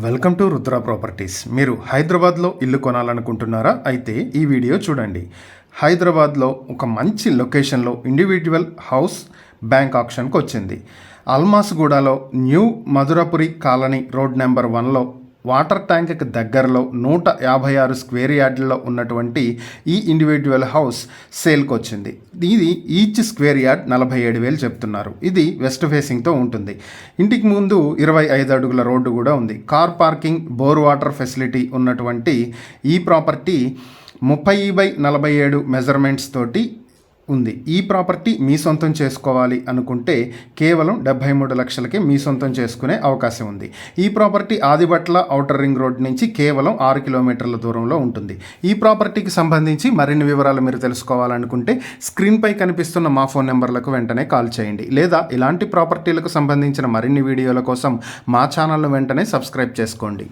Welcome to Rudra properties. మీరు హైదరాబాద్లో ఇల్లు కొనాలనుకుంటున్నారా? అయితే ఈ వీడియో చూడండి. హైదరాబాద్లో ఒక మంచి లొకేషన్లో ఇండివిజువల్ హౌస్ బ్యాంక్ ఆప్షన్కి వచ్చింది. అల్మాస్గూడలో new Madhurapuri colony road number 1లో వాటర్ ట్యాంక్కి దగ్గరలో 156 స్క్వేర్ యార్డ్లో ఉన్నటువంటి ఈ ఇండివిజువల్ హౌస్ సేల్కి వచ్చింది. ఇది ఈచ్ స్క్వేర్ యార్డ్ 47,000 చెప్తున్నారు. ఇది వెస్ట్ ఫేసింగ్తో ఉంటుంది. ఇంటికి ముందు 25 అడుగుల రోడ్డు కూడా ఉంది. Car parking, bore water facility ఉన్నటువంటి ఈ ప్రాపర్టీ 30/47 మెజర్మెంట్స్ తోటి ఉంది. ఈ ప్రాపర్టీ మీ సొంతం చేసుకోవాలి అనుకుంటే కేవలం 73 లక్షలకే మీ సొంతం చేసుకునే అవకాశం ఉంది. ఈ property Adibatla outer ring road నుంచి కేవలం 6 కిలోమీటర్ల దూరంలో ఉంటుంది. ఈ ప్రాపర్టీకి సంబంధించి మరిన్ని వివరాలు మీరు తెలుసుకోవాలనుకుంటే స్క్రీన్పై కనిపిస్తున్న మా ఫోన్ నెంబర్లకు వెంటనే కాల్ చేయండి. లేదా ఇలాంటి ప్రాపర్టీలకు సంబంధించిన మరిన్ని వీడియోల కోసం మా ఛానల్ను వెంటనే సబ్స్క్రైబ్ చేసుకోండి.